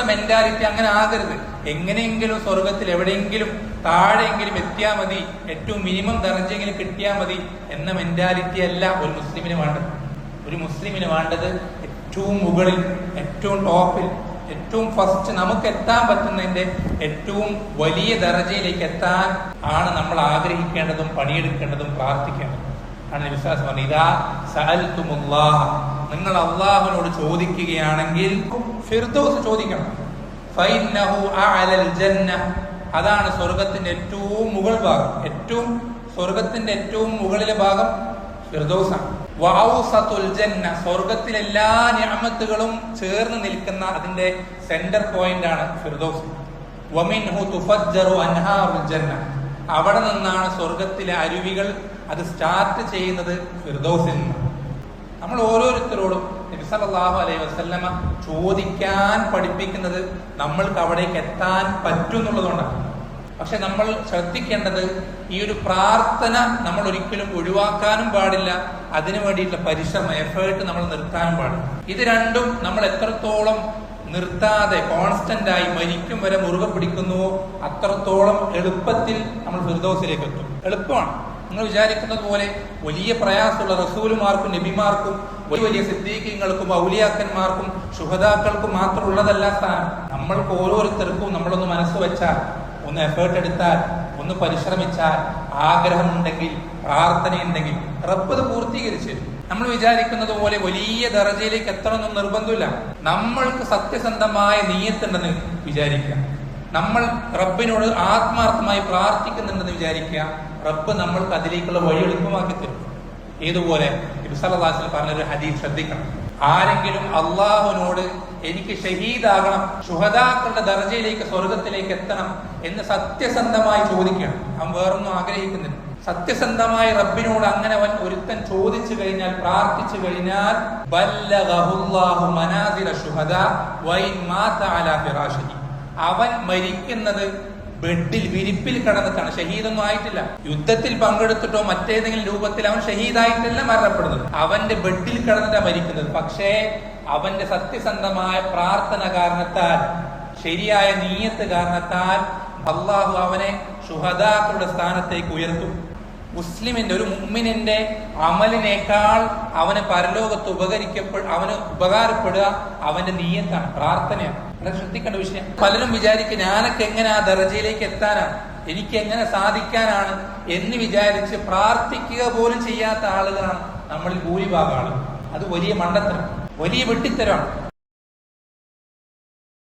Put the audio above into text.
Mentality അങ്ങനെ ആകരുത്. എങ്ങനെയെങ്കിലും സ്വർഗത്തിൽ എവിടെയെങ്കിലും താഴെയെങ്കിലും എത്തിയാൽ മതി, ഏറ്റവും മിനിമം ദർജയെങ്കിലും കിട്ടിയാൽ മതി എന്ന മെന്റാലിറ്റി അല്ല ഒരു മുസ്ലിമിന് വേണ്ടത്. ഒരു മുസ്ലിമിന് വേണ്ടത് ഏറ്റവും മുകളിൽ, ഏറ്റവും ടോപ്പിൽ, ഏറ്റവും ഫസ്റ്റ് നമുക്ക് എത്താൻ പറ്റുന്നതിന്റെ ഏറ്റവും വലിയ ദർജയിലേക്ക് എത്താൻ ആണ് നമ്മൾ ആഗ്രഹിക്കേണ്ടതും പണിയെടുക്കേണ്ടതും പ്രാർത്ഥിക്കേണ്ടതും. ആണ് വിശ്വാസം പറഞ്ഞത്, ഇദാ സഅൽതുമുല്ലാഹ, നിങ്ങൾ അല്ലാഹുവിനോട് ചോദിക്കുകയാണെങ്കിൽ ഫിർദൗസ് ചോദിക്കണം. ഫഇന്നഹു അഅലൽ ജന്ന, അതാണ് സ്വർഗത്തിന്റെ ഏറ്റവും മുകൾ ഭാഗം. സ്വർഗത്തിന്റെ ഏറ്റവും മുകളിലെ ഭാഗം ഫിർദൗസാണ്. വഔസതുൽ ജന്ന, സ്വർഗത്തിലെ എല്ലാ നിഅമത്തുകളും ചേർന്ന് നിൽക്കുന്ന അതിന്റെ സെന്റർ പോയിന്റ് ആണ് ഫിർദൗസ്. വമിൻഹു തുഫജ്ജറു അൻഹാറുൽ ജന്ന, അവിടെ നിന്നാണ് സ്വർഗത്തിലെ അരുവികൾ അത് സ്റ്റാർട്ട് ചെയ്യുന്നത് ഫിർദൗസിൽ നിന്നാണ്. നമ്മൾ ഓരോരുത്തരോടും നബി സല്ലല്ലാഹു അലൈഹി വസല്ലമ ചോദിക്കാൻ പഠിപ്പിക്കുന്നത് നമ്മൾക്ക് അവിടേക്ക് എത്താൻ പറ്റും എന്നുള്ളതുകൊണ്ടാണ്. പക്ഷെ നമ്മൾ ശ്രദ്ധിക്കേണ്ടത് ഈ ഒരു പ്രാർത്ഥന നമ്മൾ ഒരിക്കലും ഒഴിവാക്കാനും പാടില്ല, അതിനു വേണ്ടിയിട്ടുള്ള പരിശ്രമം, എഫേർട്ട് നമ്മൾ നിർത്താനും പാടില്ല. ഇത് രണ്ടും നമ്മൾ എത്രത്തോളം നിർത്താതെ കോൺസ്റ്റന്റ് ആയി മരിക്കും വരെ മുറുകെ പിടിക്കുന്നുവോ അത്രത്തോളം എളുപ്പത്തിൽ നമ്മൾ ഫിർദൗസിലേക്ക് എത്തും. എളുപ്പമാണ്. നിങ്ങൾ വിചാരിക്കുന്നത് പോലെ വലിയ പ്രയാസമുള്ള റസൂലുമാർക്കും നബിമാർക്കും വലിയ സിദ്ദീഖീങ്ങൾക്കും ഔലിയാക്കന്മാർക്കും ശുഹദാക്കൾക്കും മാത്രം ഉള്ളതല്ല സ്ഥാനം. നമ്മൾക്ക് ഓരോരുത്തർക്കും നമ്മളൊന്ന് മനസ്സ് വെച്ചാൽ, ഒന്ന് എഫേർട്ട് എടുത്താൽ, ഒന്ന് പരിശ്രമിച്ചാൽ, ആഗ്രഹമുണ്ടെങ്കിൽ, പ്രാർത്ഥനയുണ്ടെങ്കിൽ റബ്ബ് അത് പൂർത്തീകരിച്ച്. നമ്മൾ വിചാരിക്കുന്നത് പോലെ വലിയ ദർജയിലേക്ക് എത്തണമെന്നും നിർബന്ധമില്ല. നമ്മൾക്ക് സത്യസന്ധമായ നീയത്തുണ്ടെന്ന് വിചാരിക്കുക, നമ്മൾ റബ്ബിനോട് ആത്മാർത്ഥമായി പ്രാർത്ഥിക്കുന്നുണ്ടെന്ന് വിചാരിക്കുക, റബ്ബ് നമ്മൾക്ക് അതിലേക്കുള്ള വഴി എളുപ്പമാക്കി തരും. ഏതുപോലെ നബി സല്ലല്ലാഹു അലൈഹി വസല്ലം പറഞ്ഞൊരു ഹദീസ് ശ്രദ്ധിക്കണം. ആരെങ്കിലും അള്ളാഹുവിനോട് എനിക്ക് ഷഹീദാകണം, ശുഹദാക്കളുടെ ദർജയിലേക്ക് സ്വർഗത്തിലേക്ക് എത്തണം എന്ന് സത്യസന്ധമായി ചോദിക്കണം. അവൻ വേറൊന്നും ആഗ്രഹിക്കുന്നില്ല. സത്യസന്ധമായി റബ്ബിനോട് അങ്ങനെ അവൻ ഒരുത്തൻ ചോദിച്ചു കഴിഞ്ഞാൽ, പ്രാർത്ഥിച്ചു കഴിഞ്ഞാൽ, ബല്ലഗഹുല്ലാഹു മനാസില ശുഹദാ വഇൻ മാത അലാ ഫിറാശിഹി, അവൻ മരിക്കുന്നത് ബെഡിൽ, വിരിപ്പിൽ കിടന്നിട്ടാണ്. ഷഹീദൊന്നും ആയിട്ടില്ല. യുദ്ധത്തിൽ പങ്കെടുത്തിട്ടോ മറ്റേതെങ്കിലും രൂപത്തിൽ അവൻ ഷഹീദായിട്ടല്ല മരണപ്പെടുന്നത്, അവന്റെ ബെഡിൽ കിടന്നിട്ടാണ് മരിക്കുന്നത്. പക്ഷേ അവന്റെ സത്യസന്ധമായ പ്രാർത്ഥന കാരണത്താൽ, ശരിയായ നീയത്ത് കാരണത്താൽ അള്ളാഹു അവനെ ശുഹദാക്കളുടെ സ്ഥാനത്തേക്ക് ഉയർത്തും. മുസ്ലിമിന്റെ, ഒരു മുഅ്മിനിന്റെ അമലിനേക്കാൾ അവന് പരലോകത്ത് അവന് ഉപകാരപ്പെടുക അവന്റെ നീയത്താണ്, പ്രാർത്ഥനയാണ്. വളരെ ശ്രദ്ധിക്കേണ്ട വിഷയം. പലരും വിചാരിക്കും ഞാനൊക്കെ എങ്ങനെ ആ ദർജയിലേക്ക് എത്താനാണ്, എനിക്ക് എങ്ങനെ സാധിക്കാനാണ് എന്ന് വിചാരിച്ച് പ്രാർത്ഥിക്കുക പോലും ചെയ്യാത്ത ആളുകളാണ് നമ്മളിൽ ഭൂരിഭാഗം ആളുകൾ. അത് വലിയ മണ്ടത്തരം, വലിയ വെട്ടിത്തരമാണ്.